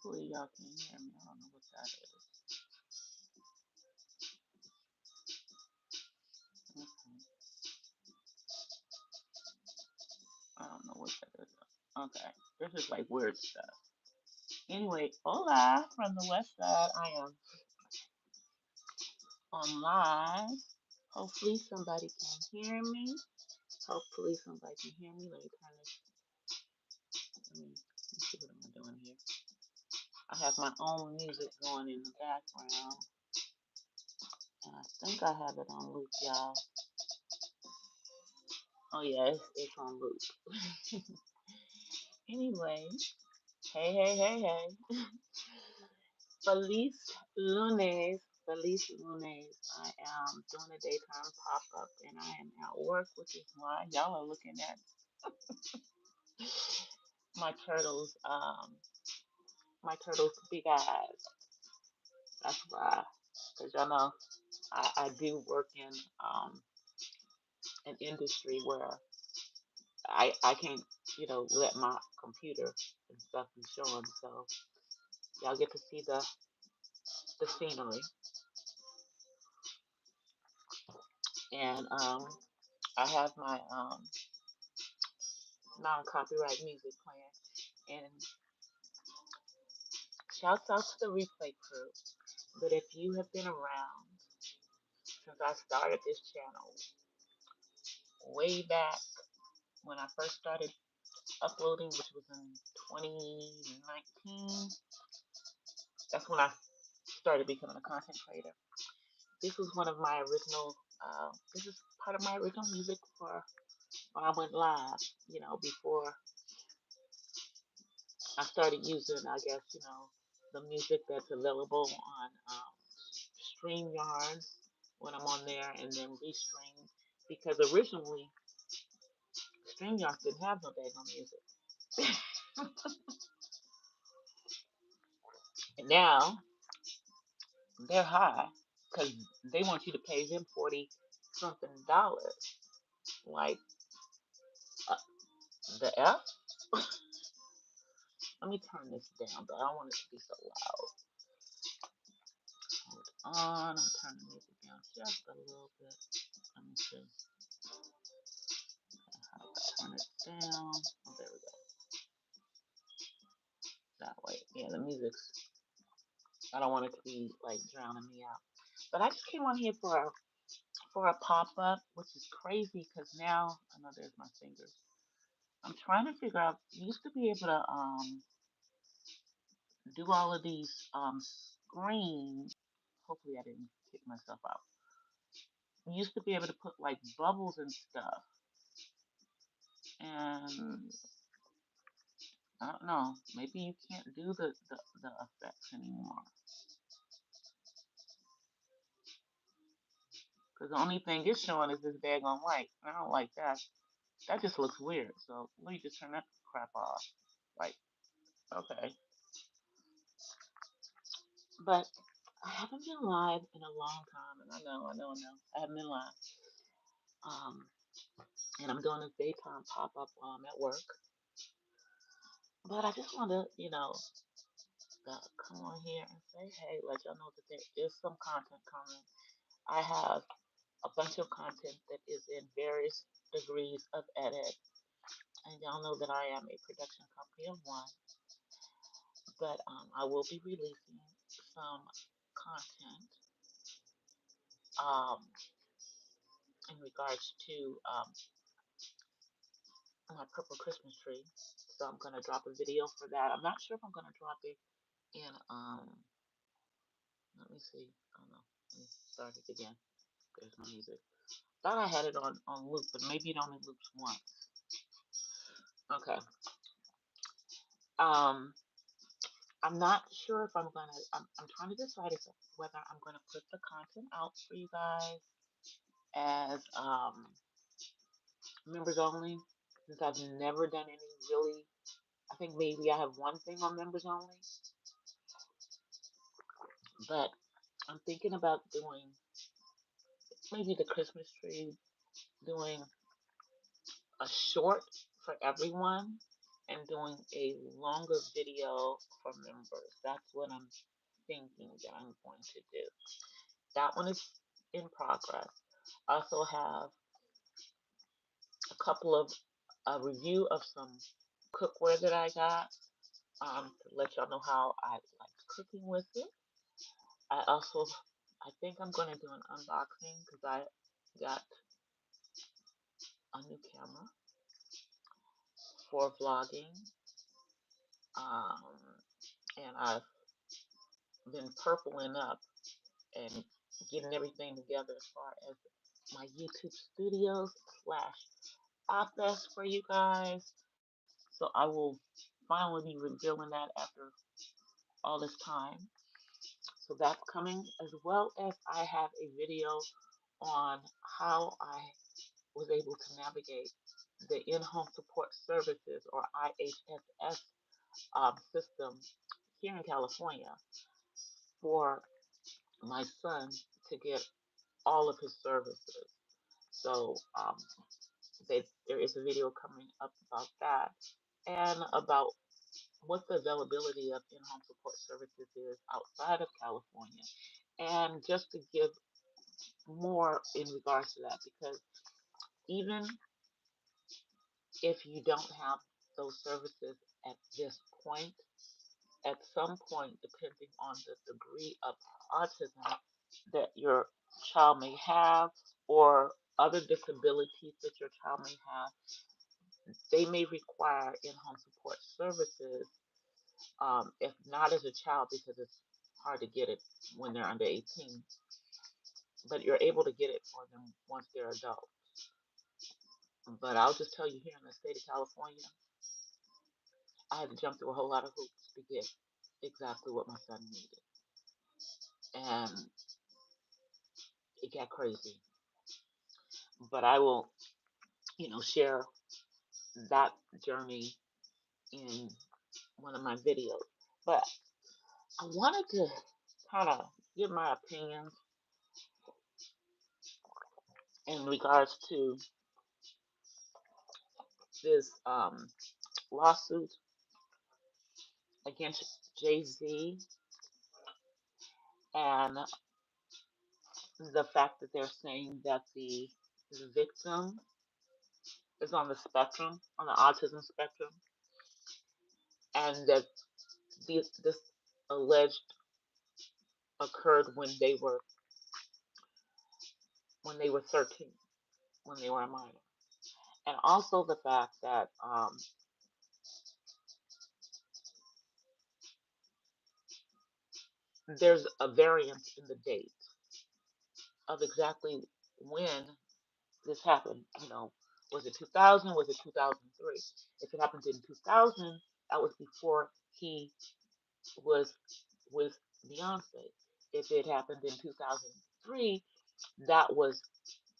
Hopefully y'all can hear me. I don't know what that is. Okay. I don't know what that is. Okay. This is like weird stuff. Anyway, hola from the west side. I am on live. Hopefully somebody can hear me. Hopefully somebody can hear me. Let me turn this. Let me see what am I doing here. I have my own music going in the background. And I think I have it on loop, y'all. Oh yeah, it's on loop. Anyway, hey. Feliz lunes, feliz lunes. I am doing a daytime pop-up and I am at work, which is why y'all are looking at my turtles, my turtles' big eyes. That's why, because y'all know I do work in an industry where I can't, let my computer and stuff be showing. So y'all get to see the scenery. And I have my non-copyright music playing. And shouts out to the replay crew. But if you have been around since I started this channel way back when I first started uploading, which was in 2019, that's when I started becoming a content creator. This was one of my original, this is part of my original music for when I went live, before I started using, I guess, the music that's available on StreamYard when I'm on there and then restream. Because originally, StreamYard didn't have no daggone music. And now, they're high because they want you to pay them 40 something dollars. Like, uh, the F? Let me turn this down, but I don't want it to be so loud. Hold on, I'm turning the music down just a little bit. Let me see. How do I turn it down? Oh, there we go. That way. Yeah, the music's, I don't want it to be like drowning me out. But I just came on here for a pop up, which is crazy because now I know there's my fingers. I'm trying to figure out. You used to be able to do all of these screens. Hopefully, I didn't kick myself out. You used to be able to put like bubbles and stuff, and I don't know. Maybe you can't do the effects anymore because the only thing it's showing is this daggone light. I don't like that. That just looks weird. So let me just turn that crap off. Like, okay. But I haven't been live in a long time, and I know. I haven't been live. Um, and I'm doing this daytime pop up while I'm at work. But I just want to, come on here and say, hey, let y'all know that there is some content coming. I have a bunch of content that is in various degrees of edit, and y'all know that I am a production company of one. But I will be releasing some content um, in regards to my purple Christmas tree. So I'm gonna drop a video for that. I'm not sure if I'm gonna drop it in let me see. I don't know. Let me start it again. There's my music. Thought I had it on loop, but maybe it only loops once. Okay. Um I'm not sure if I'm trying to decide if whether I'm gonna put the content out for you guys as members only, since I've never done any really. I think maybe I have one thing on members only, but I'm thinking about doing maybe the Christmas tree, doing a short for everyone, and doing a longer video for members. That's what I'm thinking that I'm going to do. That one is in progress. I also have a couple of a review of some cookware that I got to let y'all know how I like cooking with it. I also, I think I'm going to do an unboxing because I got a new camera for vlogging. Um, and I've been purpling up and getting everything together as far as my YouTube studios slash office for you guys. So I will finally be revealing that after all this time. So that's coming, as well as I have a video on how I was able to navigate the in-home support services or IHSS system here in California for my son to get all of his services. So there is a video coming up about that and about what the availability of in-home support services is outside of California, and just to give more in regards to that, because even if you don't have those services at this point, at some point, depending on the degree of autism that your child may have or other disabilities that your child may have, they may require in-home support services, if not as a child because it's hard to get it when they're under 18, but you're able to get it for them once they're adults. But I'll just tell you, here in the state of California, I had to jump through a whole lot of hoops to get exactly what my son needed. And it got crazy. But I will, share that journey in one of my videos. But I wanted to kind of give my opinions in regards to this lawsuit against Jay-Z and the fact that they're saying that the victim is on the spectrum, on the autism spectrum, and that this alleged occurred when they were 13, when they were a minor, and also the fact that there's a variance in the date of exactly when this happened. Was it 2000? Was it 2003? If it happened in 2000, that was before he was with Beyonce. If it happened in 2003, that was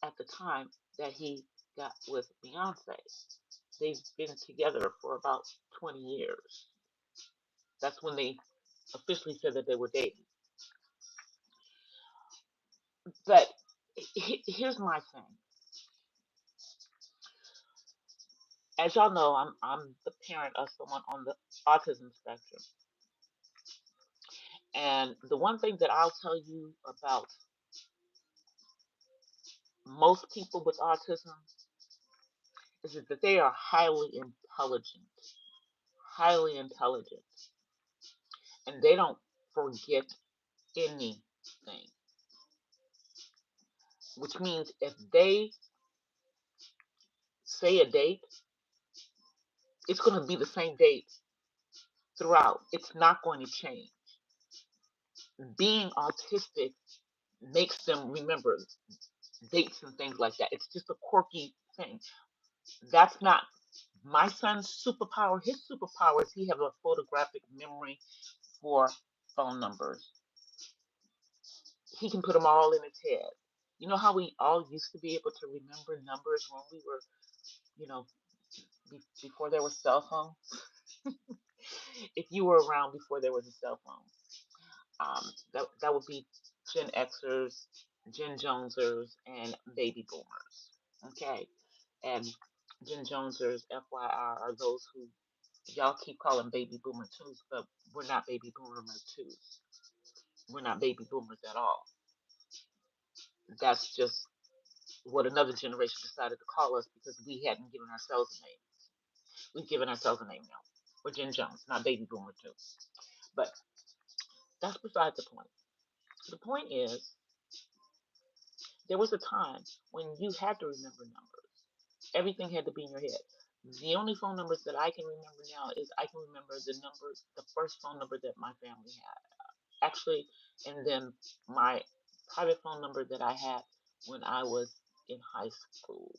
at the time that he got with Beyonce. They've been together for about 20 years. That's when they officially said that they were dating. But here's my thing. As y'all know, I'm the parent of someone on the autism spectrum. And the one thing that I'll tell you about most people with autism is that they are highly intelligent, and they don't forget anything. Which means if they say a date, it's going to be the same date throughout. It's not going to change. Being autistic makes them remember dates and things like that. It's just a quirky thing. That's not my son's superpower. His superpower is he has a photographic memory for phone numbers. He can put them all in his head. You know how we all used to be able to remember numbers when we were, you know, before there was cell phones? If you were around before there was a cell phone, that would be Gen Xers, Gen Jonesers, and baby boomers. Okay, and Gen Jonesers, FYI, are those who Y'all keep calling baby boomer twos, but we're not baby boomer twos. We're not baby boomers at all. That's just what another generation decided to call us because we hadn't given ourselves a name. We've given ourselves a name now. We're Jen Jones, not baby boomer too. But that's beside the point. The point is, there was a time when you had to remember numbers. Everything had to be in your head. The only phone numbers that I can remember now is I can remember the first phone number that my family had. Actually, and then my private phone number that I had when I was in high school,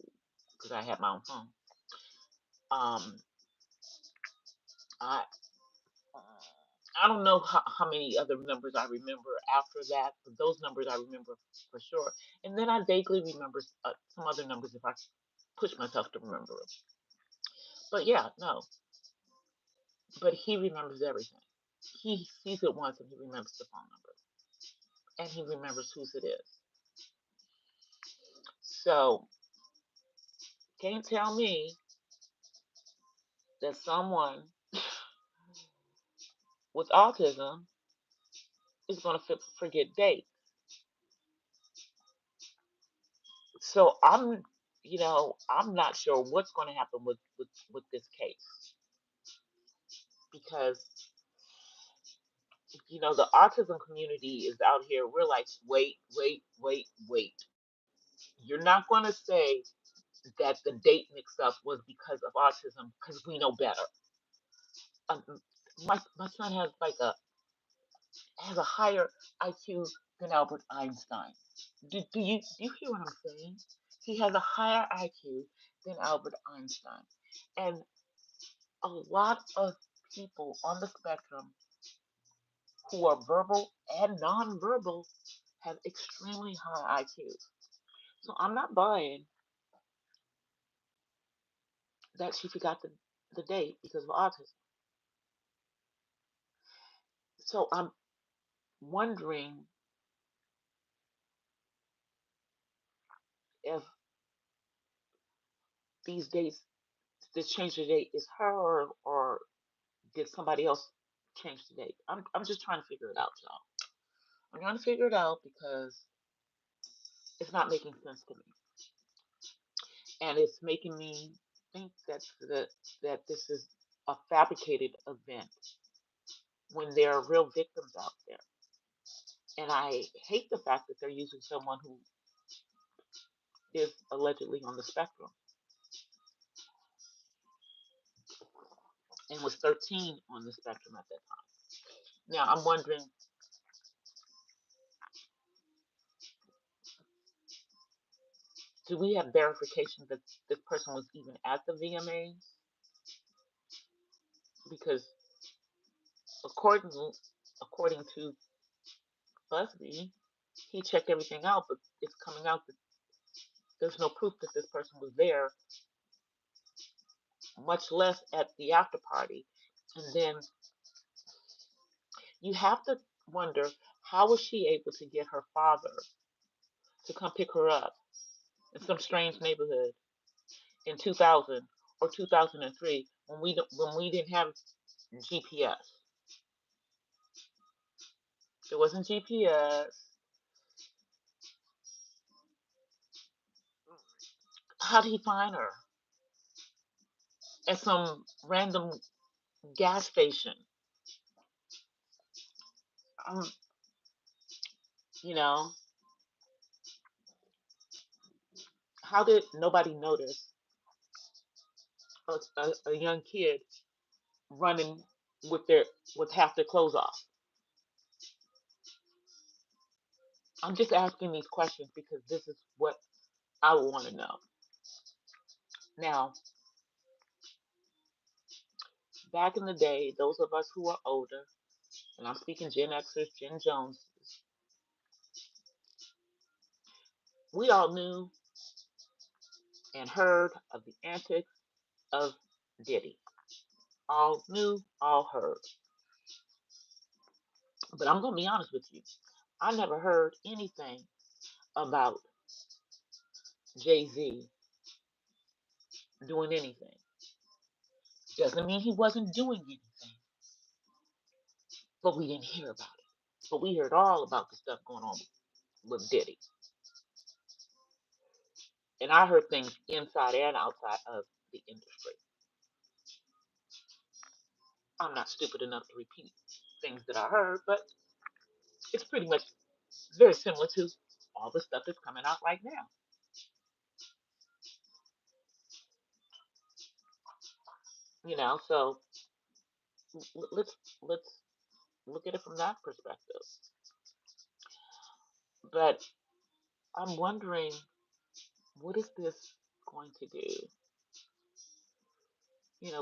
because I had my own phone. Um, I I don't know how many other numbers I remember after that, but those numbers I remember for sure. And then I vaguely remember some other numbers if I push myself to remember them. But yeah, no. But he remembers everything. He sees it once and he remembers the phone number, and he remembers whose it is. So can't tell me that someone with autism is going to forget dates. So I'm not sure what's going to happen with this case because the autism community is out here. We're like, wait, wait, wait, wait. You're not going to say that the date mix up was because of autism because we know better. Um, my son has a higher IQ than Albert Einstein. Do you hear what I'm saying? He has a higher IQ than Albert Einstein, and a lot of people on the spectrum who are verbal and nonverbal have extremely high IQs. So I'm not buying that she forgot the date because of autism. So I'm wondering if these dates, this change the date is her or did somebody else change the date? I'm just trying to figure it out, y'all. I'm trying to figure it out because it's not making sense to me. And it's making me think that this is a fabricated event when there are real victims out there. And I hate the fact that they're using someone who is allegedly on the spectrum and was 13 on the spectrum at that time. Now, I'm wondering, do we have verification that this person was even at the VMA? Because according according to Busby, he checked everything out, but it's coming out that there's no proof that this person was there, much less at the after party. And then you have to wonder, how was she able to get her father to come pick her up in some strange neighborhood in 2000 or 2003 when we didn't have GPS. There wasn't GPS. How did he find her at some random gas station? Um, you know, how did nobody notice a young kid running with their with half their clothes off? I'm just asking these questions because this is what I would want to know. Now, back in the day, those of us who are older, and I'm speaking Gen Xers, Gen Jones, we all knew and heard of the antics of Diddy. All knew, all heard. But I'm going to be honest with you. I never heard anything about Jay Z doing anything. Doesn't mean he wasn't doing anything, but we didn't hear about it. But we heard all about the stuff going on with Diddy. And I heard things inside and outside of the industry. I'm not stupid enough to repeat things that I heard, but it's pretty much very similar to all the stuff that's coming out right now. So let's look at it from that perspective. But I'm wondering, what is this going to do?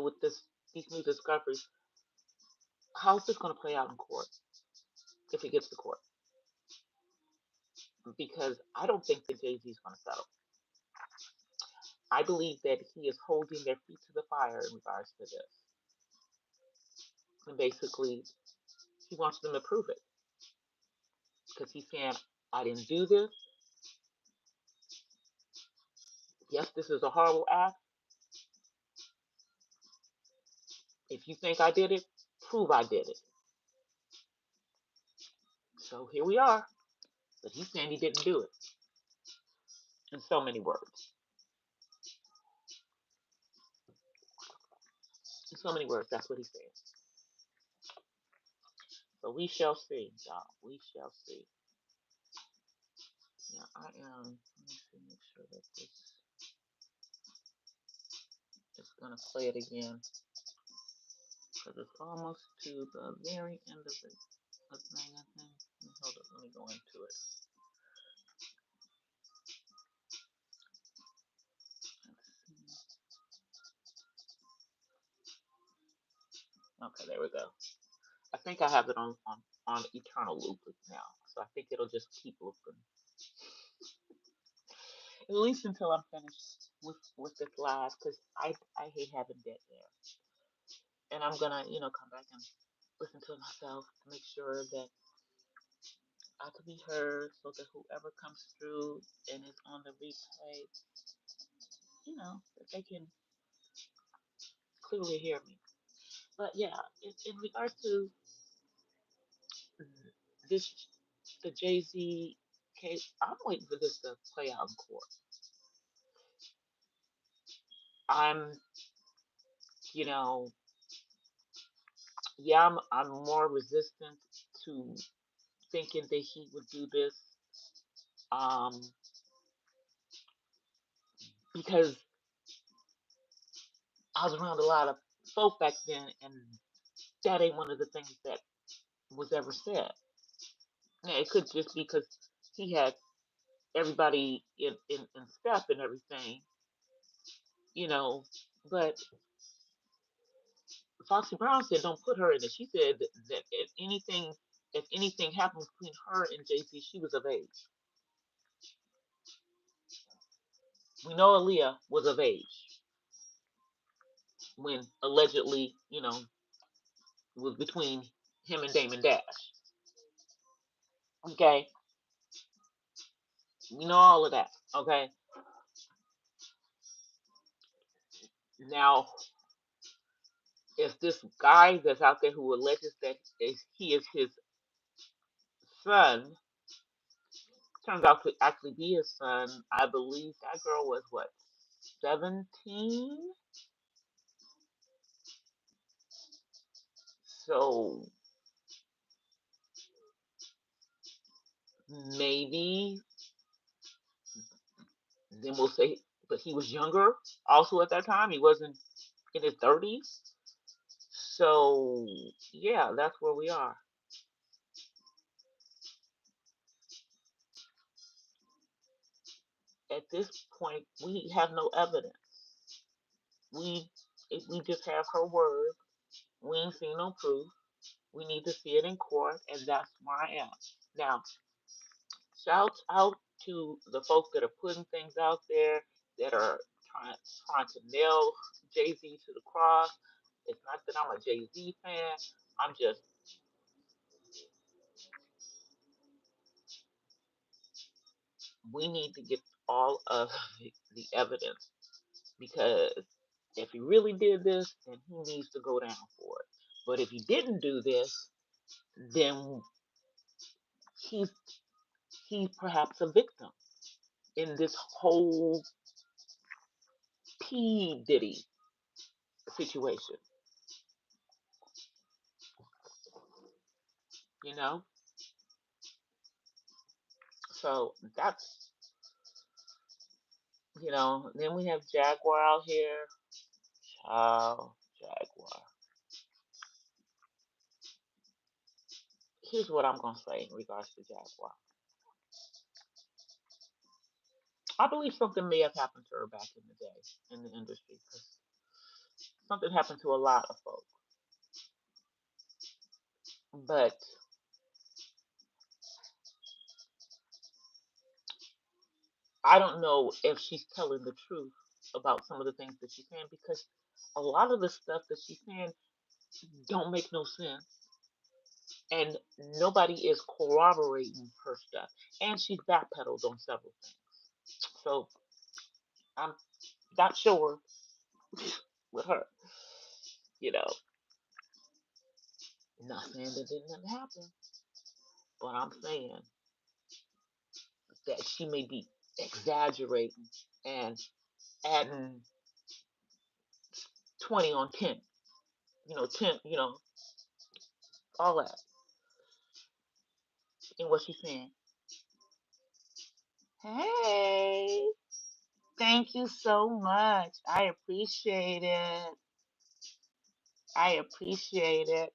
With these new discoveries, how's this going to play out in court if it gets to court? Because I don't think that Jay Z is going to settle. I believe that he is holding their feet to the fire in regards to this, and basically he wants them to prove it because he's saying, "I didn't do this. Yes, this is a horrible act. If you think I did it, prove I did it." So here we are, but he's saying he didn't do it in so many words. In so many words, that's what he said. So we shall see, y'all. We shall see. Yeah, I am. Let me see, make sure that this is gonna play it again because it's almost to the very end of the thing. I think. Hold up, let me go into it. Okay, there we go. I think I have it on eternal loop now, so I think it'll just keep looping at least until I'm finished with this live because I hate having dead air, and I'm gonna come back and listen to it myself to make sure that I can be heard, so that whoever comes through and is on the replay, that they can clearly hear me. But yeah, in regards to this, the Jay Z case, I'm waiting for this to play out in court. I'm, you know, yeah, I'm more resistant to thinking that he would do this, um, because I was around a lot of folk back then, and that ain't one of the things that was ever said. Now, it could just be because he had everybody in step and everything, you know. But Foxy Brown said, "Don't put her in it." She said that if anything happened between her and Jay Z, she was of age. We know Aaliyah was of age when allegedly, was between him and Damon Dash. Okay, we know all of that. Okay, now if this guy that's out there who alleges that he is his son turns out to actually be his son, I believe that girl was what, 17? So maybe then we'll say, but he was younger also at that time. He wasn't in his 30s. So yeah, that's where we are. At this point, we have no evidence. We if we just have her word. We ain't seen no proof. We need to see it in court, and that's where I am. Now, shout out to the folks that are putting things out there that are trying to nail Jay Z to the cross. It's not that I'm a Jay Z fan. I'm just we need to get all of the evidence because If he really did this, then he needs to go down for it. But if he didn't do this, then he's he's perhaps a victim in this whole P Diddy situation. You know, so that's Then we have Jaguar out here. Jaguar. Here's what I'm gonna say in regards to Jaguar. I believe something may have happened to her back in the day in the industry because something happened to a lot of folks. But I don't know if she's telling the truth about some of the things that she's saying because a lot of the stuff that she's saying don't make no sense, and nobody is corroborating her stuff. And she's backpedaled on several things. So I'm not sure with her. You know, not saying that didn't happen, but I'm saying that she may be exaggerating and adding 20 on 10, 10, all that in what she's saying. Hey, thank you so much. I appreciate it. I appreciate it.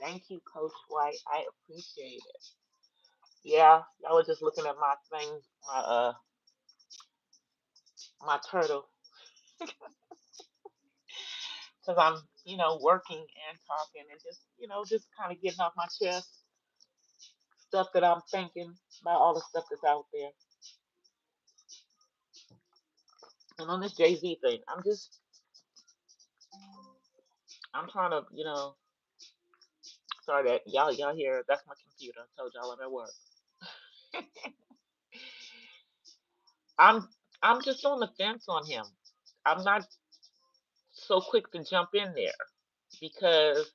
Thank you, Coach White. I appreciate it. Yeah, I was just looking at my thing, my turtle, because I'm, working and talking and just kind of getting off my chest stuff that I'm thinking about all the stuff that's out there. And on this Jay Z thing, I'm trying to, sorry that y'all hear. That's my computer. I told y'all I'm at work. I'm I'm just on the fence on him. I'm not so quick to jump in there because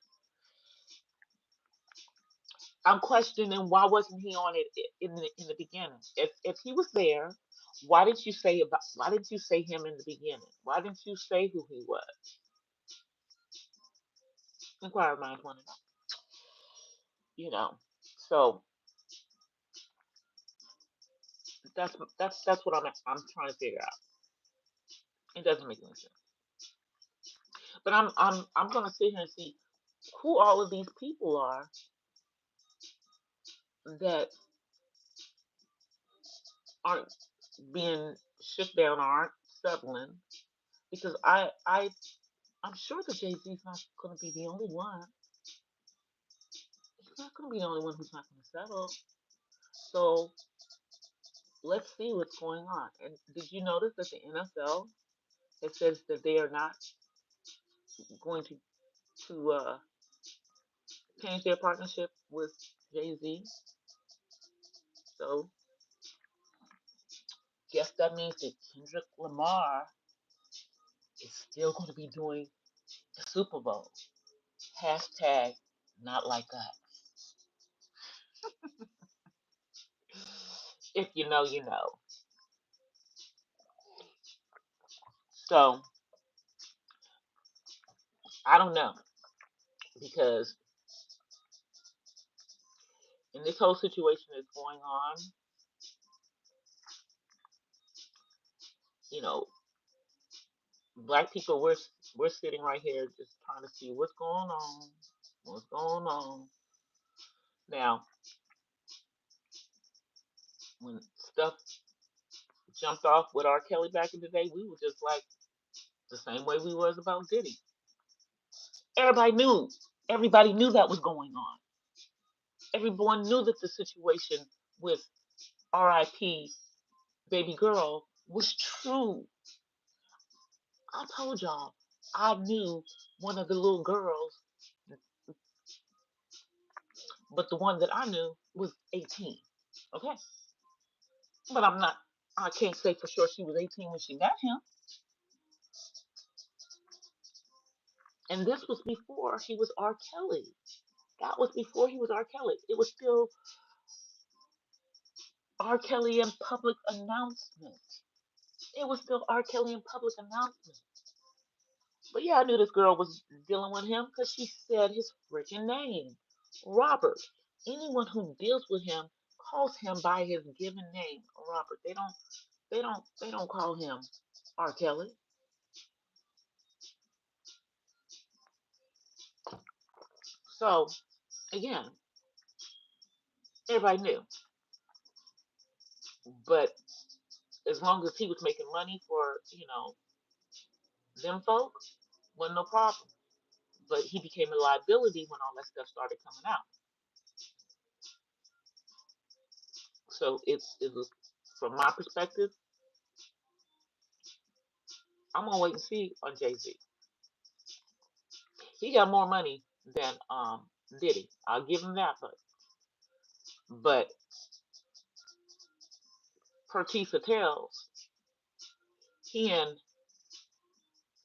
I'm questioning why wasn't he on it in the beginning? If he was there, why didn't you say him in the beginning? Why didn't you say who he was? Inquire minds want to know. You know. So that's what I'm trying to figure out. It doesn't make any sense. But I'm gonna sit here and see who all of these people are that aren't being shook down, aren't settling, because I'm sure that Jay Z's not gonna be the only one. He's not gonna be the only one who's not gonna settle. So let's see what's going on. And did you notice that the NFL, it says that they are not going to change their partnership with Jay Z? So guess that means that Kendrick Lamar is still going to be doing the Super Bowl. Hashtag not like us. If you know, you know. So I don't know because in this whole situation that's going on, you know, black people we're sitting right here just trying to see what's going on. Now, when stuff jumped off with R. Kelly back in the day, we were just like the same way we was about Diddy. Everybody knew. Everybody knew that was going on. Everyone knew that the situation with R.I.P. baby girl was true. I told y'all I knew one of the little girls, but the one that I knew was 18. Okay, but I can't say for sure she was 18 when she met him. And this was before he was R. Kelly. That was before he was R. Kelly. It was still R. Kelly in public announcement. It was still R. Kelly in public announcement. But yeah, I knew this girl was dealing with him because she said his freaking name, Robert. Anyone who deals with him calls him by his given name, Robert. They don't call him R. Kelly. So again, everybody knew. But as long as he was making money for, them folks, wasn't no problem. But he became a liability when all that stuff started coming out. So it was, from my perspective, I'm gonna wait and see on Jay Z. He got more money than Diddy. I'll give him that, but per Tisa tells, he and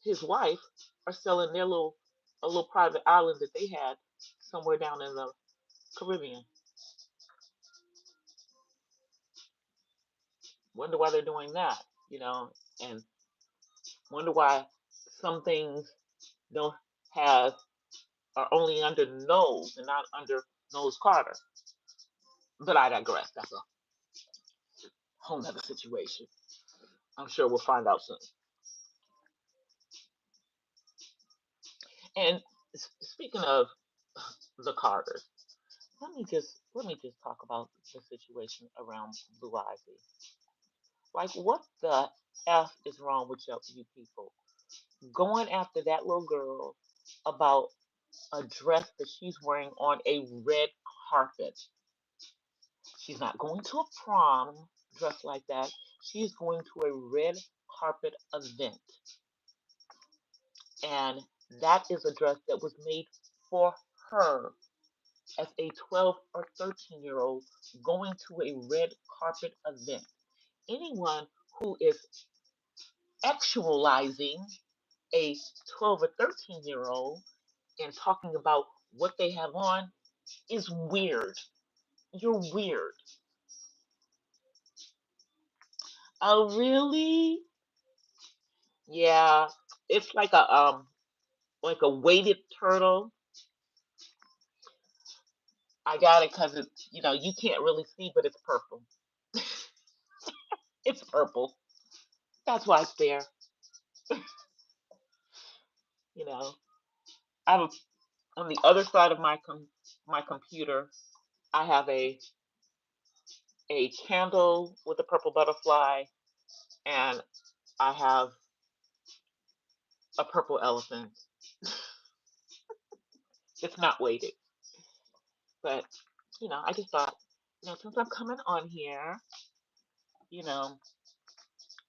his wife are selling their little a little private island that they had somewhere down in the Caribbean. Wonder why they're doing that, and wonder why some things don't have are only under nose and not under nose Carter. But I digress. That's a whole nother situation. I'm sure we'll find out soon. And speaking of the Carters, let me just talk about the situation around Blue Ivy. Like, what the f is wrong with you people? Going after that little girl about a dress that she's wearing on a red carpet. She's not going to a prom dressed like that. She's going to a red carpet event. And that is a dress that was made for her as a 12 or 13-year-old going to a red carpet event. Anyone who is actualizing a 12 or 13-year-old and talking about what they have on is weird. You're weird. Oh, really? Yeah. It's like a weighted turtle. I got it because it's, you can't really see, but it's purple. It's purple. That's why it's there. You know, I have on the other side of my computer, I have a candle with a purple butterfly, and I have a purple elephant. It's not weighted, but I just thought, since I'm coming on here, you know,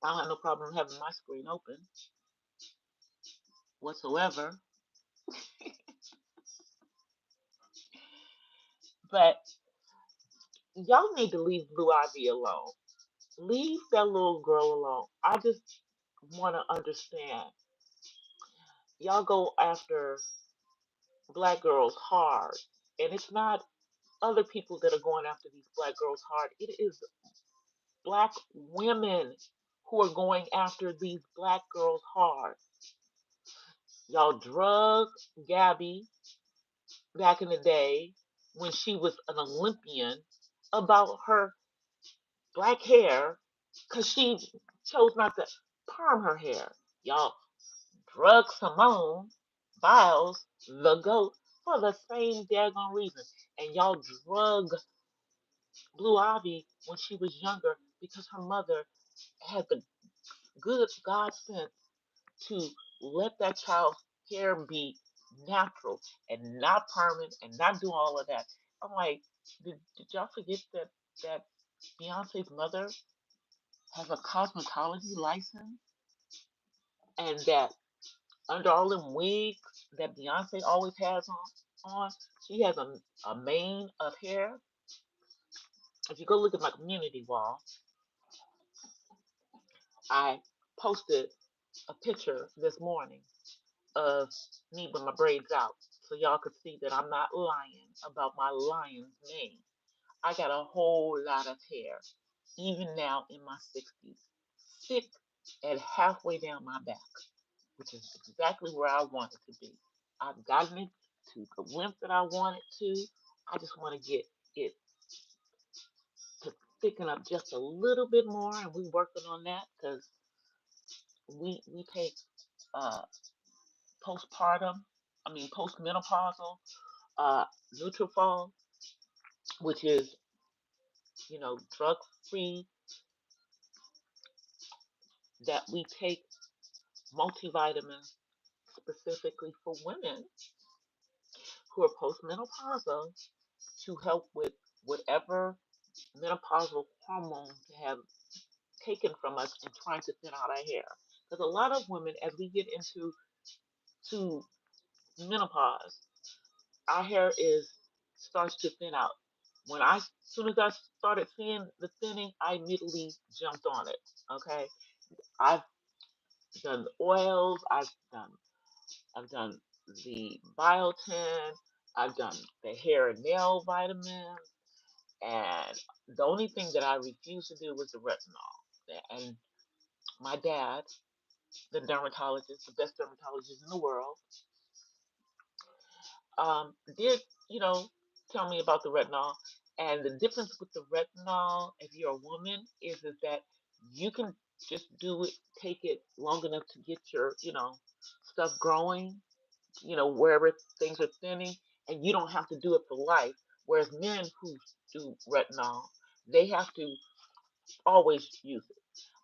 I don't have no problem having my screen open whatsoever. But y'all need to leave Blue Ivy alone. Leave that little girl alone. I just want to understand. Y'all go after black girls hard, and it's not other people that are going after these black girls hard. It is black women who are going after these black girls hard. Y'all drug Gabby back in the day when she was an Olympian about her black hair because she chose not to perm her hair. Y'all drug Simone Biles, the GOAT, for the same daggone reason. And y'all drug Blue Ivy when she was younger because her mother had the good God sense to let that child's hair be natural and not permanent and not do all of that. I'm like, did y'all forget that Beyonce's mother has a cosmetology license and that under all them wigs that Beyonce always has on she has a mane of hair. If you go look at my community wall, I posted a picture this morning of me with my braids out, so y'all could see that I'm not lying about my lion's mane. I got a whole lot of hair, even now in my 60s, thick and halfway down my back, which is exactly where I want it to be. I've gotten it to the length that I want it to. I just want to get it to thicken up just a little bit more, and we're working on that because we take uh, postpartum, postmenopausal uh, Nutrafol, which is drug free, that we take multivitamins specifically for women who are postmenopausal to help with whatever menopausal hormones have taken from us and trying to thin out our hair. Because a lot of women, as we get into to menopause, our hair is starts to thin out. As soon as I started seeing the thinning, I immediately jumped on it. Okay, I've done oils, I've done the biotin, I've done the hair and nail vitamins, and the only thing that I refused to do was the retinol. And my dad, the dermatologist, the best dermatologist in the world, did, you know, tell me about the retinol. And the difference with the retinol, if you're a woman, is that you can just do it, take it long enough to get your, stuff growing, wherever things are thinning, and you don't have to do it for life. Whereas men who do retinol, they have to always use it.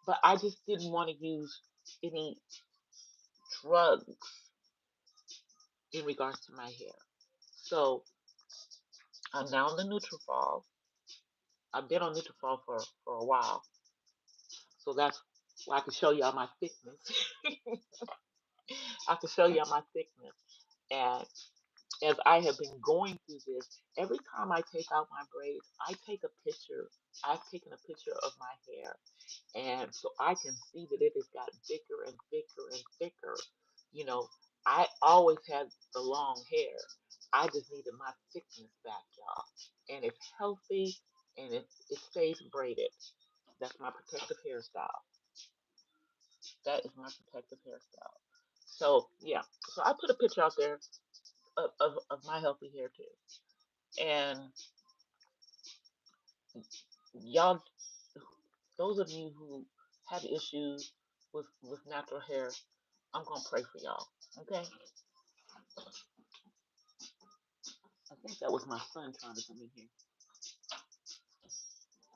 But I just didn't want to use any drugs in regards to my hair. So I'm now on the Nutrafol. I've been on Nutrafol for a while, so that's why I can show y'all my thickness. I can show y'all my thickness. And as I have been going through this, every time I take out my braids, I take a picture. I've taken a picture of my hair, and so I can see that it has gotten thicker and thicker and thicker. You know, I always had the long hair. I just needed my thickness back, y'all. And it's healthy and it stays braided. That's my protective hairstyle. That is my protective hairstyle. So yeah, so I put a picture out there of my healthy hair too. And y'all, those of you who have issues with natural hair, I'm gonna pray for y'all. Okay? I think that was my son trying to come in here.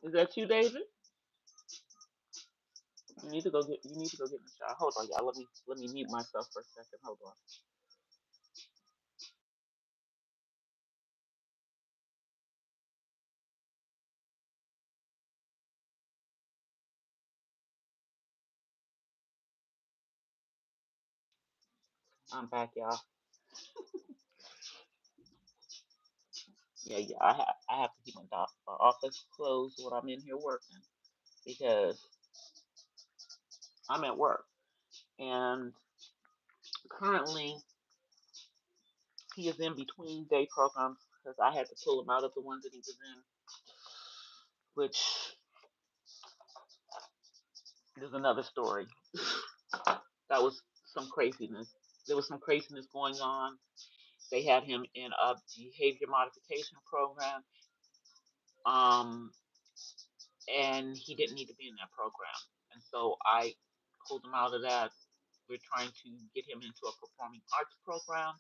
Is that you, David? You need to go get in the shower. Hold on, y'all. Let me mute myself for a second. Hold on. I'm back, y'all. Yeah, I have to keep my office closed when I'm in here working because I'm at work. And currently, he is in between day programs because I had to pull him out of the ones that he was in, which is another story. That was some craziness. There was some craziness going on. They had him in a behavior modification program, um, and he didn't need to be in that program. And so I pulled him out of that. We're trying to get him into a performing arts program.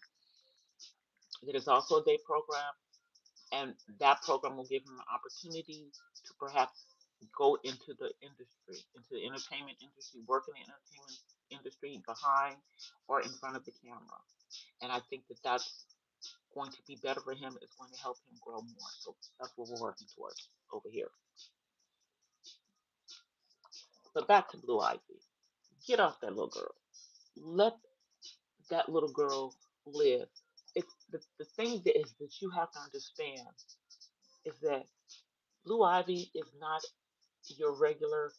It is also a day program, and that program will give him an opportunity to perhaps go into the industry, into the entertainment industry, work in the entertainment industry behind or in front of the camera. And I think that that's going to be better for him. It's going to help him grow more. So that's what we're working towards over here. But back to Blue Ivy. Get off that little girl. Let that little girl live. It's the thing that is that you have to understand is that Blue Ivy is not your regular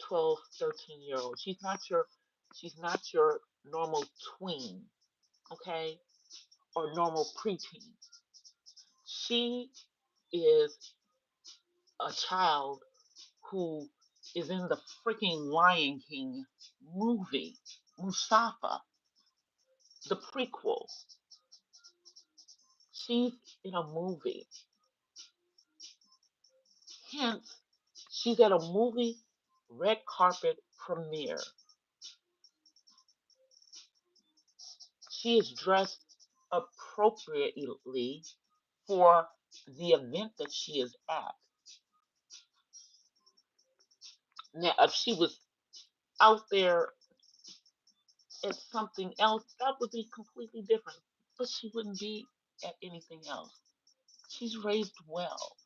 12, 13-year old. She's not your normal tween. okay, or normal preteen. She is a child who is in the freaking Lion King movie, Mustafa, the prequel. She's in a movie. Hence, she's at a movie red carpet premiere. She is dressed appropriately for the event that she is at. Now, if she was out there at something else, that would be completely different. But she wouldn't be at anything else. She's raised well.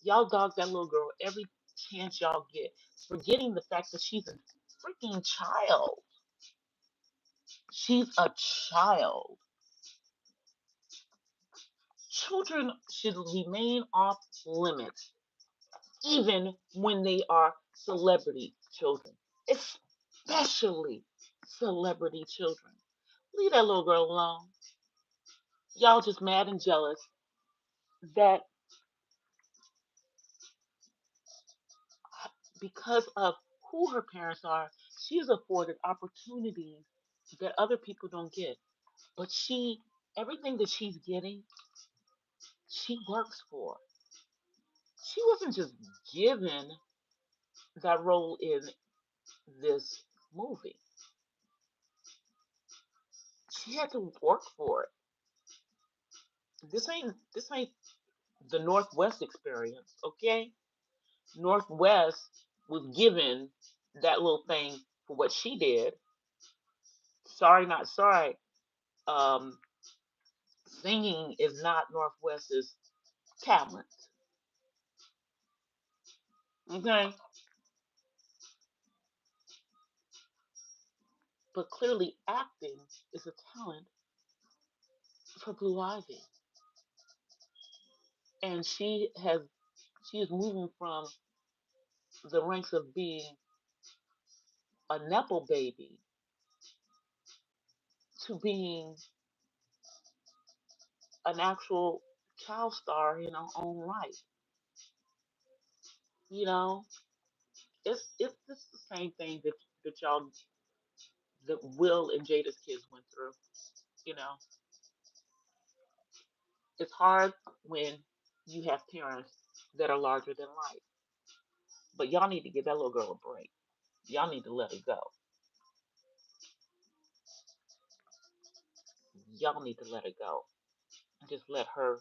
Y'all dog that little girl every chance y'all get, forgetting the fact that she's a freaking child. She's a child. Children should remain off limits, even when they are celebrity children, especially celebrity children. Leave that little girl alone. Y'all just mad and jealous that because of who her parents are, she is afforded opportunities that other people don't get. But everything that she's getting, she works for. She wasn't just given that role in this movie. She had to work for it. This ain't the Northwest experience, okay? Northwest was given that little thing for what she did. Sorry, not sorry. Um, Singing is not Northwest's talent, okay? But clearly, acting is a talent for Blue Ivy, and she is moving from the ranks of being a nepo baby to being an actual child star in her own right. You know, it's the same thing that y'all that Will and Jada's kids went through. You know, it's hard when you have parents that are larger than life. But y'all need to give that little girl a break. Y'all need to let her go. Y'all need to let her go and just let her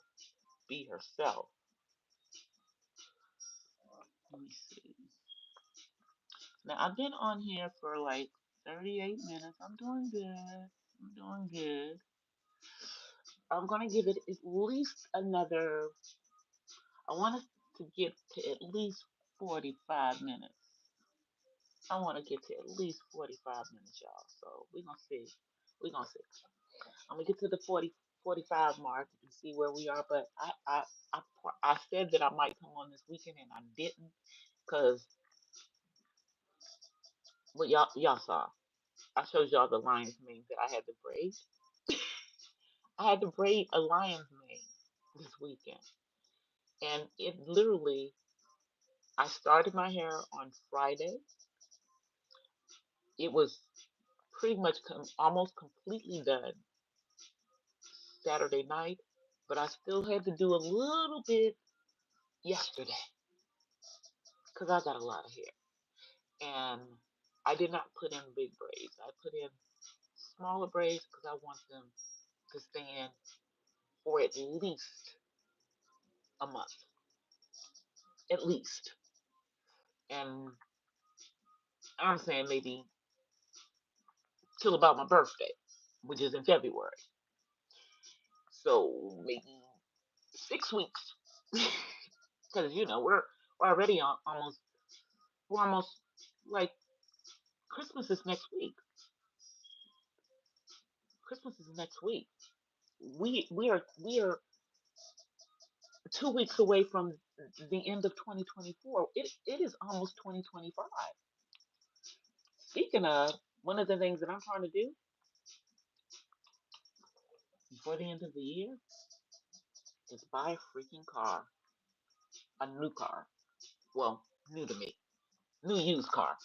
be herself. Let me see. Now I've been on here for like 38 minutes. I'm doing good. I'm doing good. I'm gonna give it at least another. I want us to get to at least 45 minutes. I want to get to at least 45 minutes, y'all. So we're gonna see. We're gonna see. I'm gonna get to the 45 mark and see where we are. But I, I said that I might come on this weekend and I didn't because what y'all saw. I showed y'all the lion's mane that I had to braid. I had to braid a lion's mane this weekend, and it literally. I started my hair on Friday. It was pretty much almost completely done Saturday night, but I still had to do a little bit yesterday because I got a lot of hair. And I did not put in big braids. I put in smaller braids because I want them to stay in for at least a month. At least. And I'm saying maybe till about my birthday, which is in February. So maybe 6 weeks. Because we're already on almost we're almost like Christmas is next week. Christmas is next week. We are 2 weeks away from the end of 2024. It is almost 2025. Speaking of, one of the things that I'm trying to do. before the end of the year is buy a freaking car, a new car. Well, new to me, new used car.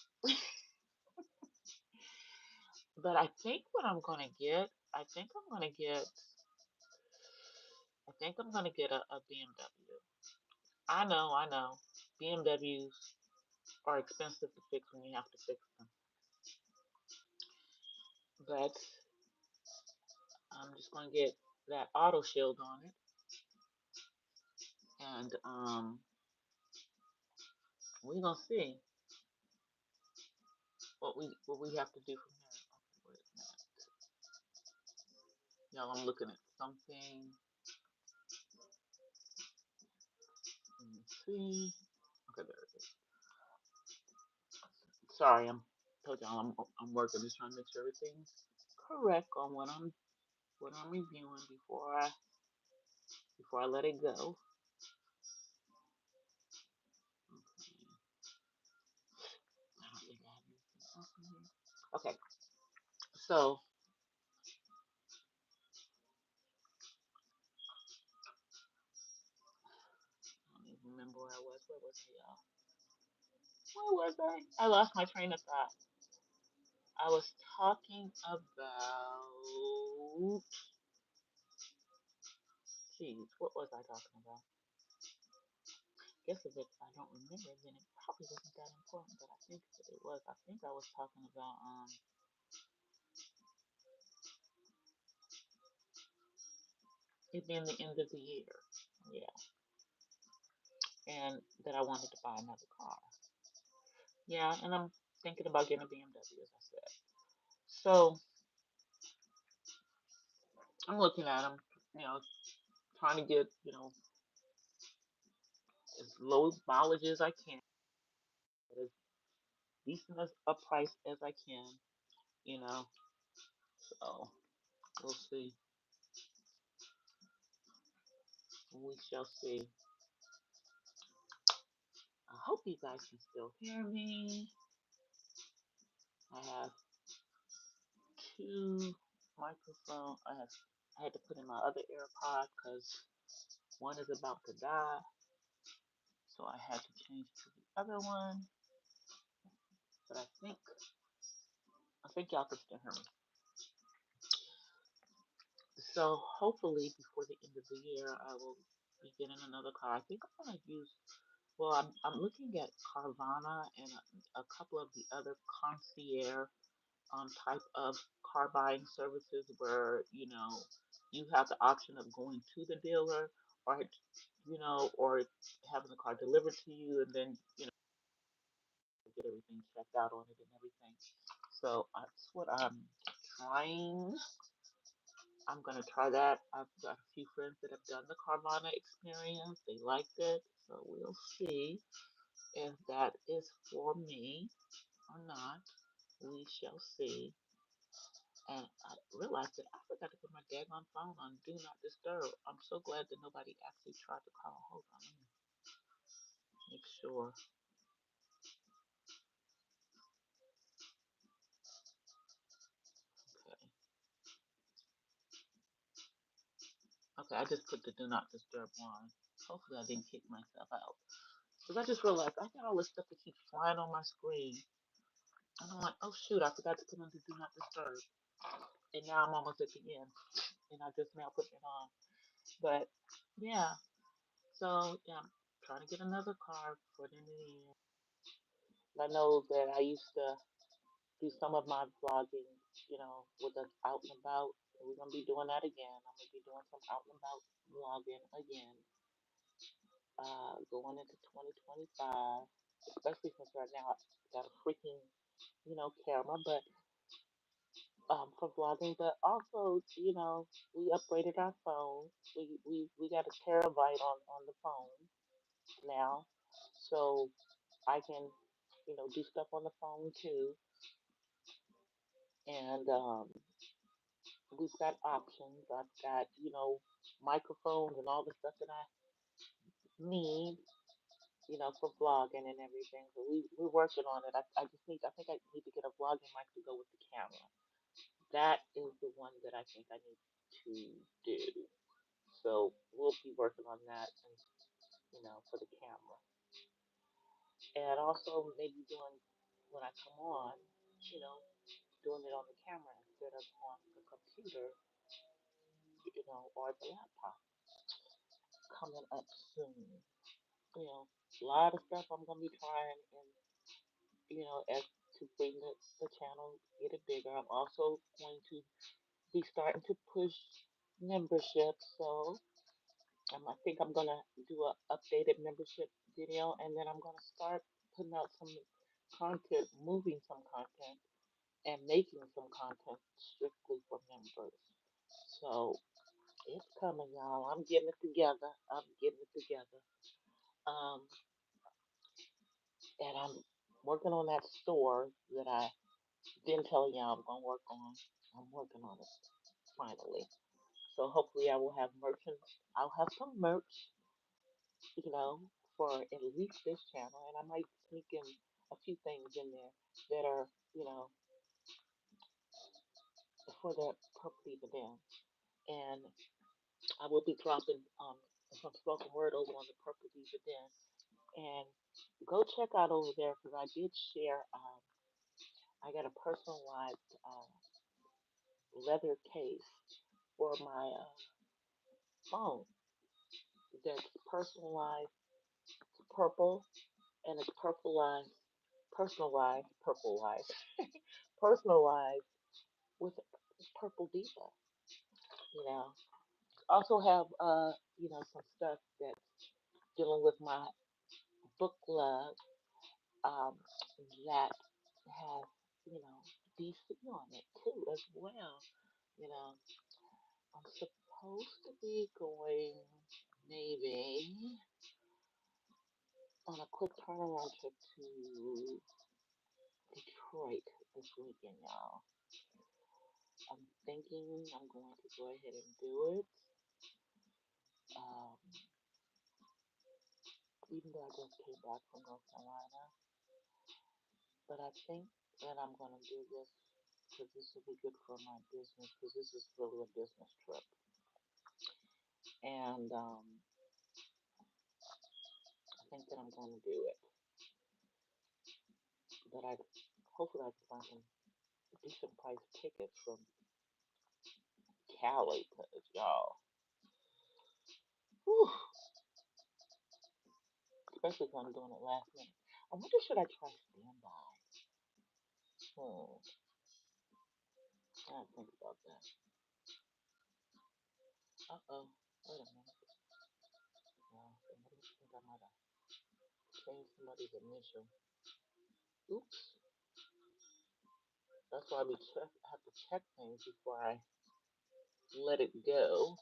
But I think what I'm gonna get, I think I'm gonna get a BMW. I know, BMWs are expensive to fix when you have to fix them, but I'm just gonna get that auto shield on it, and we're gonna see what we have to do from there. Okay, wait a minute, y'all. I'm looking at something. Let me see. Okay, there it is. Sorry, told y'all I'm working, just trying to make sure everything's correct on what I'm reviewing before I let it go. Okay. I don't think I have anything else in here. Okay, so I don't even remember where I was. Where was I, y'all? Where was I? I lost my train of thought. I was talking about. Geez, what was I talking about? Guess if I don't remember, then it probably wasn't that important. But I think it was. I think I was talking about it being the end of the year. Yeah, and that I wanted to buy another car. Yeah, and I'm thinking about getting a BMW, as I said. So I'm looking at them, you know, trying to get, as low mileage as I can, at as decent as a price as I can, you know. So we'll see. We shall see. I hope you guys can still hear me. I have two microphones. I had to put in my other AirPod because one is about to die, so I had to change to the other one. But I think y'all can still hear me. So hopefully before the end of the year, I will be getting another car. I think I'm gonna use. Well, I'm looking at Carvana and a couple of the other concierge type of car buying services where you have the option of going to the dealer or or having the car delivered to you and then get everything checked out on it and everything. So that's what trying. I'm gonna try that. I've got a few friends that have done the Carvana experience. They liked it, so we'll see if that is for me or not. We shall see. And I realized that I forgot to put my daggone phone on Do Not Disturb. I'm so glad that nobody actually tried to call. Hold on, let me make sure. Okay. Okay, I just put the Do Not Disturb on. Hopefully I didn't kick myself out. Because I just realized I got all this stuff that keeps flying on my screen. And I'm like, oh shoot, I forgot to put on the Do Not Disturb. And now I'm almost at the end. And I just now put it on. But yeah, so yeah, I'm trying to get another car for the new year. I know that I used to do some of my vlogging, with us out and about. We're gonna be doing that again. I'm gonna be doing some out and about vlogging again, going into 2025. Especially since right now I got a freaking, camera, but for vlogging. But also, we upgraded our phone. We got a terabyte on the phone now, so I can, do stuff on the phone too. And we've got options. I've got, microphones and all the stuff that I need, for vlogging and everything. So we're working on it. I think I need to get a vlogging mic to go with the camera. That is the one that I think I need to do. So we'll be working on that, and for the camera, and also maybe doing when I come on, you know, doing it on the camera instead of on the computer, or the laptop. Coming up soon. You know, a lot of stuff I'm gonna be trying, and as to bring the channel, get it bigger. I'm also going to be starting to push membership. So I think I'm gonna do a updated membership video, and then I'm gonna start putting out some content, moving some content, and making some content strictly for members. So it's coming, y'all. I'm getting it together. I'm getting it together. Um, and I'm working on that store that I been telling y'all I'm gonna work on. I'm working on it finally. So hopefully I will have merchants. I'll have some merch, you know, for at least this channel, and I might sneak in a few things in there that are, you know, for the Purple Diva Dance. And I will be dropping some spoken word over on the Purple Diva Dance. And go check out over there because I did share. I got a personalized leather case for my phone that's personalized to purple, and it's personalized with Purple Diva. You know, also have some stuff that's dealing with my book club um, that has DC on it too as well. You know, I'm supposed to be going maybe on a quick turnaround trip to Detroit this weekend, y'all. I'm thinking I'm going to go ahead and do it. Um, Even though I just came back from North Carolina, but I think that I'm going to do this because this will be good for my business because this is really a business trip. And I think that I'm going to do it. But hopefully I can find some decent price tickets from Cali because y'all, whew, especially if I'm doing it last minute. I wonder should I try standby? Hmm, I gotta think about that. Uh-oh, wait a minute. No, somebody think I might have changed somebody's initial. Oops. That's why I have to check things before I let it go.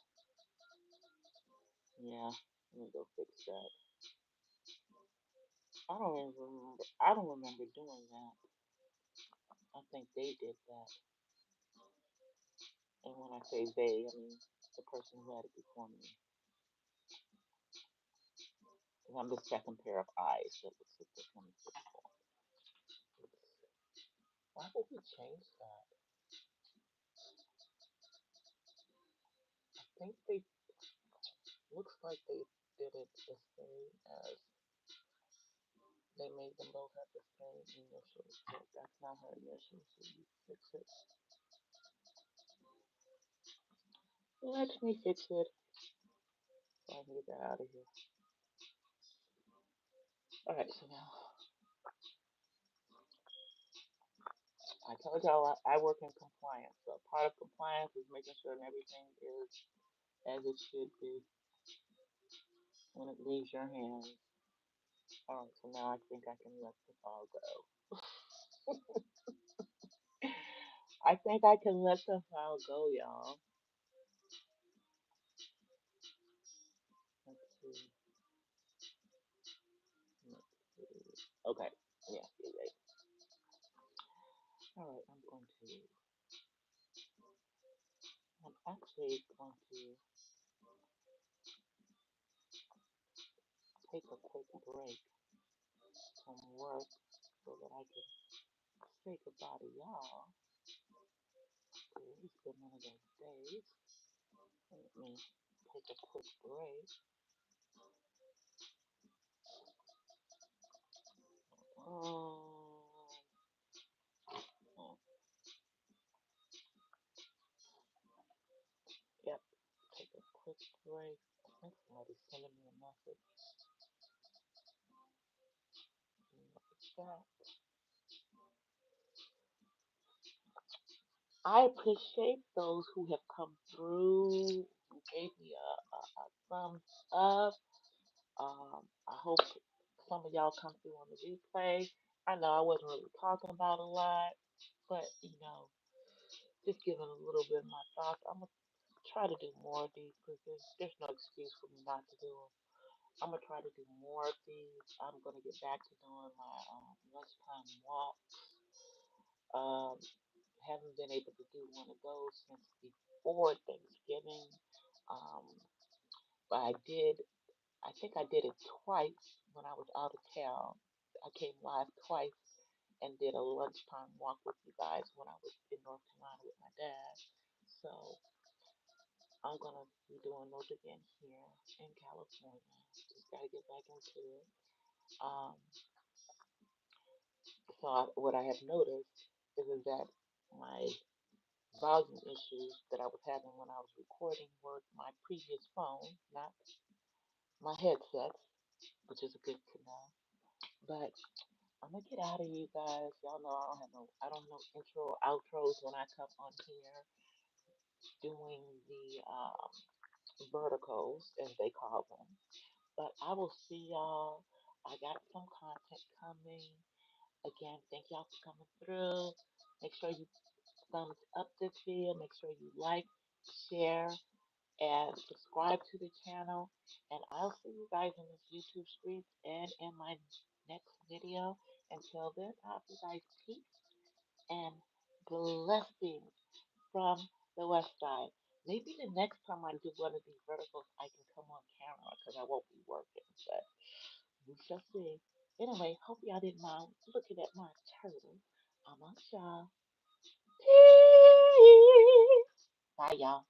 Yeah, let me go fix that. I don't even remember. I don't remember doing that. I think they did that. And when I say they, I mean the person who had it before me. 'Cause I'm the second pair of eyes that looks like this one before. Why would we change that? I think they looks like they did it the same as they made them both have the same initials, but that's not her initials, so you fix it. Let me fix it so I can get that out of here. Alright, so now I told y'all I work in compliance. So part of compliance is making sure that everything is as it should be when it leaves your hands. Alright, so now I think I can let the file go. I think I can let the file go, y'all. Let's see. Let's see. Okay. Yeah, you're right. Alright, I'm actually going to take a quick break from work so that I can say goodbye to y'all. It's been one of those days. Let me take a quick break. Um, yep, take a quick break. I think somebody's sending me a message. What's that? I appreciate those who have come through, who gave me a thumbs up. I hope some of y'all come through on the replay. I know I wasn't really talking about a lot, but just giving a little bit of my thoughts. I'm gonna try to do more of these because there's no excuse for me not to do them. I'm gonna try to do more of these. I'm gonna get back to doing my lunchtime walk. Um, haven't been able to do one of those since before Thanksgiving. Um, but I did. I think I did it twice when I was out of town. I came live twice and did a lunchtime walk with you guys when I was in North Carolina with my dad. So I'm gonna be doing those again here in California. Just gotta get back into it. Um, what I have noticed is that my volume issues that I was having when I was recording were my previous phone, not my headset, which is good to know. But I'm gonna get out of you guys. Y'all know I don't know intro outros when I come on here doing the verticals as they call them. But I will see y'all. I got some content coming. Again, thank y'all for coming through. Make sure you thumbs up this video. Make sure you like, share, and subscribe to the channel. And I'll see you guys in this YouTube streets and in my next video. Until then, I hope you guys peace and blessings from the west side. Maybe the next time I do one of these verticals, I can come on camera because I won't be working. But we shall see. Anyway, hope y'all didn't mind looking at my turtle. I'm on y'all. Peace. Bye, y'all.